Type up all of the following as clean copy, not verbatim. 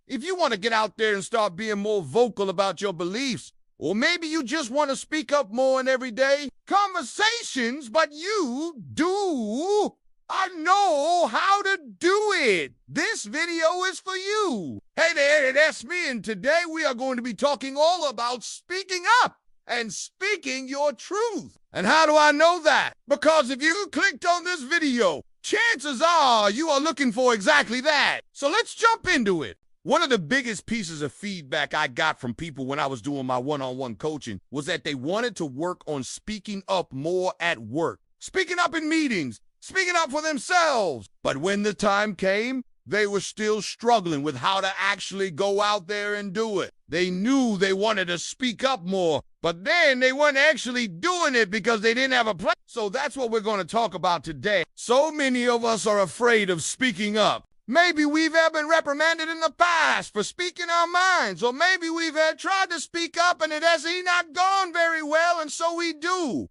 If you want to get out there and start being more vocal about your beliefs, or maybe you just want to speak up more in everyday conversations, but you do I know how to do it. This video is for you. Hey there, that's me, and today we are going to be talking all about speaking up and speaking your truth. And how do I know that? Because if you clicked on this video, chances are you are looking for exactly that. So let's jump into it. One of the biggest pieces of feedback I got from people when I was doing my one-on-one coaching was that they wanted to work on speaking up more at work, speaking up in meetings, speaking up for themselves. But when the time came, they were still struggling with how to actually go out there and do it. They knew they wanted to speak up more, but then they weren't actually doing it because they didn't have a plan. So that's what we're going to talk about today. So many of us are afraid of speaking up. Maybe we've been reprimanded in the past for speaking our minds, or maybe we've tried to speak up and it has not gone very well, and so we do.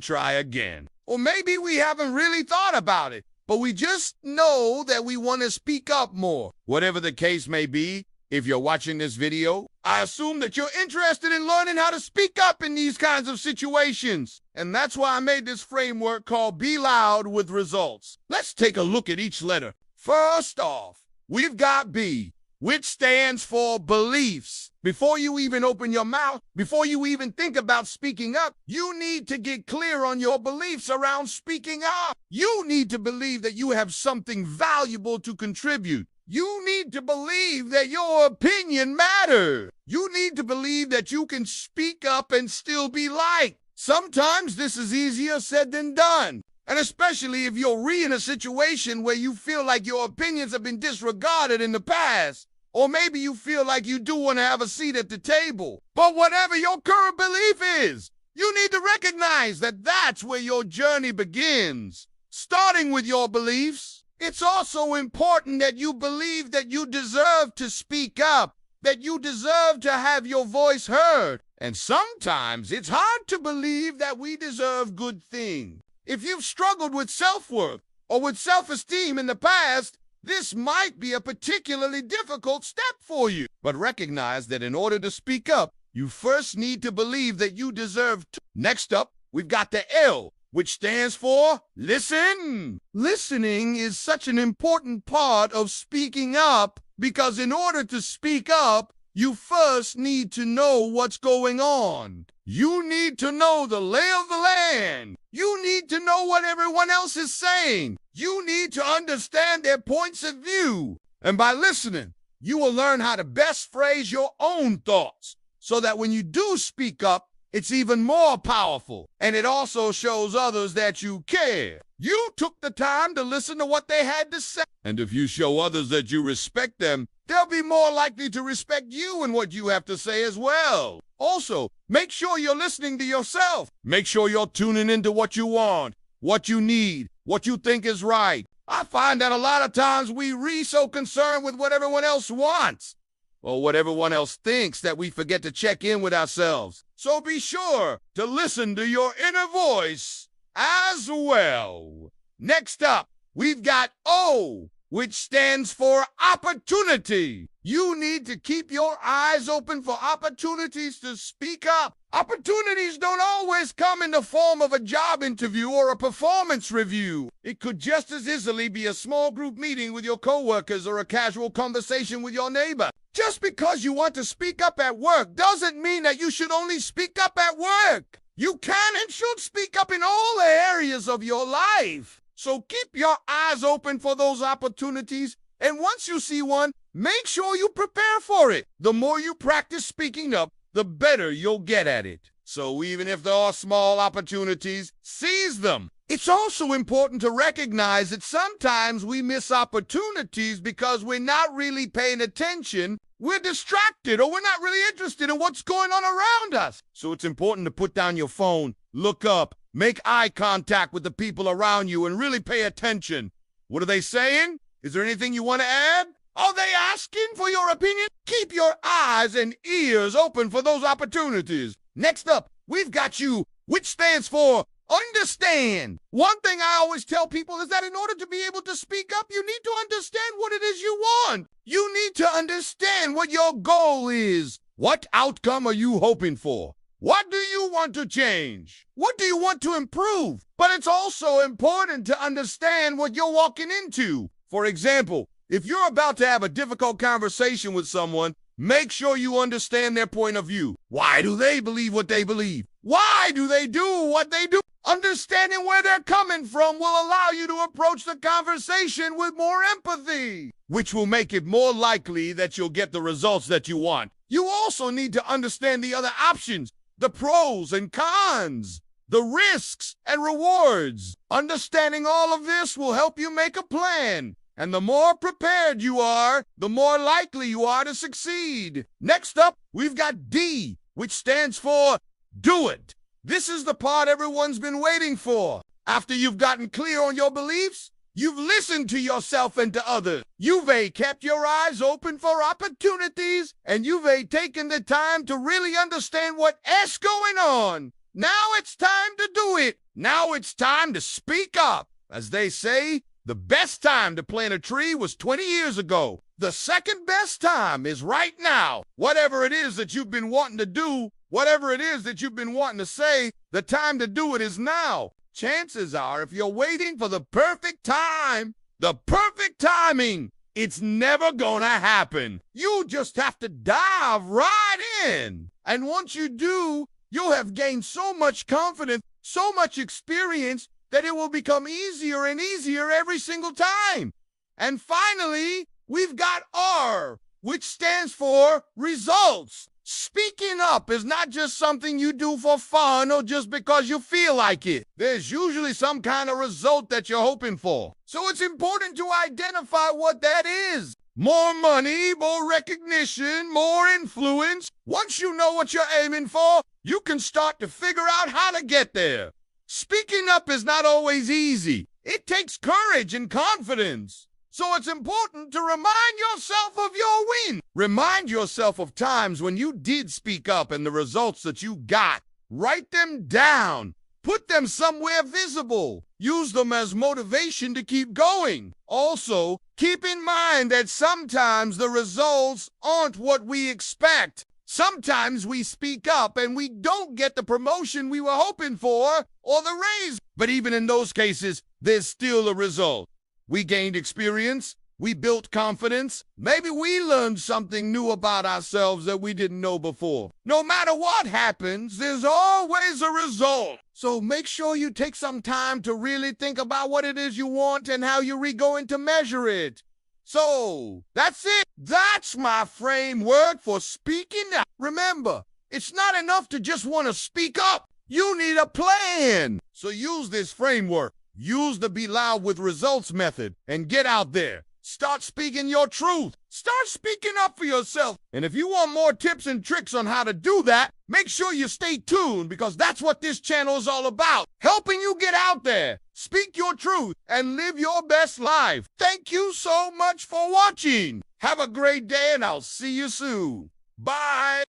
Try again. Or maybe we haven't really thought about it, but we just know that we want to speak up more. Whatever the case may be, if you're watching this video, I assume that you're interested in learning how to speak up in these kinds of situations. And that's why I made this framework called Be Loud with Results. Let's take a look at each letter. First off, we've got B, which stands for beliefs. Before you even open your mouth, before you even think about speaking up, you need to get clear on your beliefs around speaking up. You need to believe that you have something valuable to contribute. You need to believe that your opinion matters. You need to believe that you can speak up and still be liked. Sometimes this is easier said than done. And especially if you're in a situation where you feel like your opinions have been disregarded in the past. Or maybe you feel like you do want to have a seat at the table. But whatever your current belief is, you need to recognize that that's where your journey begins. Starting with your beliefs, it's also important that you believe that you deserve to speak up, that you deserve to have your voice heard. And sometimes it's hard to believe that we deserve good things. If you've struggled with self-worth or with self-esteem in the past, this might be a particularly difficult step for you. But recognize that in order to speak up, you first need to believe that you deserve to. Next up, we've got the L, which stands for listen. Listening is such an important part of speaking up because in order to speak up, you first need to know what's going on. You need to know the lay of the land. You need to know what everyone else is saying. You need to understand their points of view. And by listening, you will learn how to best phrase your own thoughts so that when you do speak up, it's even more powerful. And it also shows others that you care. You took the time to listen to what they had to say. And if you show others that you respect them, they'll be more likely to respect you and what you have to say as well. Also, make sure you're listening to yourself. Make sure you're tuning into what you want, what you need, what you think is right. I find that a lot of times we so concerned with what everyone else wants or what everyone else thinks that we forget to check in with ourselves. So be sure to listen to your inner voice as well. Next up, we've got O, which stands for opportunity. You need to keep your eyes open for opportunities to speak up. Opportunities don't always come in the form of a job interview or a performance review. It could just as easily be a small group meeting with your coworkers or a casual conversation with your neighbor. Just because you want to speak up at work doesn't mean that you should only speak up at work. You can and should speak up in all the areas of your life. So keep your eyes open for those opportunities, and once you see one, make sure you prepare for it. The more you practice speaking up, the better you'll get at it. So even if there are small opportunities, seize them. It's also important to recognize that sometimes we miss opportunities because we're not really paying attention. We're distracted, or we're not really interested in what's going on around us. So it's important to put down your phone, look up, make eye contact with the people around you, and really pay attention. What are they saying? Is there anything you want to add? Are they asking for your opinion? Keep your eyes and ears open for those opportunities. Next up, we've got U, which stands for Understand. One thing I always tell people is that in order to be able to speak up, you need to understand what it is you want. You need to understand what your goal is. What outcome are you hoping for? What do you want to change? What do you want to improve? But it's also important to understand what you're walking into. For example, if you're about to have a difficult conversation with someone, make sure you understand their point of view. Why do they believe what they believe? Why do they do what they do? Understanding where they're coming from will allow you to approach the conversation with more empathy, which will make it more likely that you'll get the results that you want. You also need to understand the other options, the pros and cons, the risks and rewards. Understanding all of this will help you make a plan. And the more prepared you are, the more likely you are to succeed. Next up, we've got D, which stands for do it. This is the part everyone's been waiting for. After you've gotten clear on your beliefs, you've listened to yourself and to others. You've kept your eyes open for opportunities, and you've taken the time to really understand what's going on. Now it's time to do it. Now it's time to speak up. As they say, the best time to plant a tree was 20 years ago. The second best time is right now. Whatever it is that you've been wanting to do, whatever it is that you've been wanting to say, the time to do it is now. Chances are, if you're waiting for the perfect time, the perfect timing, it's never gonna happen. You just have to dive right in. And once you do, you'll have gained so much confidence, so much experience, that it will become easier and easier every single time. And finally, we've got R, which stands for results. Speaking up is not just something you do for fun or just because you feel like it. There's usually some kind of result that you're hoping for. So it's important to identify what that is. More money, more recognition, more influence. Once you know what you're aiming for, you can start to figure out how to get there. Speaking up is not always easy. It takes courage and confidence. So it's important to remind yourself of your win. Remind yourself of times when you did speak up and the results that you got. Write them down. Put them somewhere visible. Use them as motivation to keep going. Also, keep in mind that sometimes the results aren't what we expect. Sometimes we speak up and we don't get the promotion we were hoping for or the raise. But even in those cases, there's still a result. We gained experience. We built confidence. Maybe we learned something new about ourselves that we didn't know before. No matter what happens, there's always a result. So make sure you take some time to really think about what it is you want and how you're going to measure it. So, that's it. That's my framework for speaking up. Remember, it's not enough to just want to speak up. You need a plan. So use this framework. Use the Be Loud with Results method and get out there. Start speaking your truth. Start speaking up for yourself. And if you want more tips and tricks on how to do that, make sure you stay tuned because that's what this channel is all about. Helping you get out there, speak your truth, and live your best life. Thank you so much for watching. Have a great day and I'll see you soon. Bye.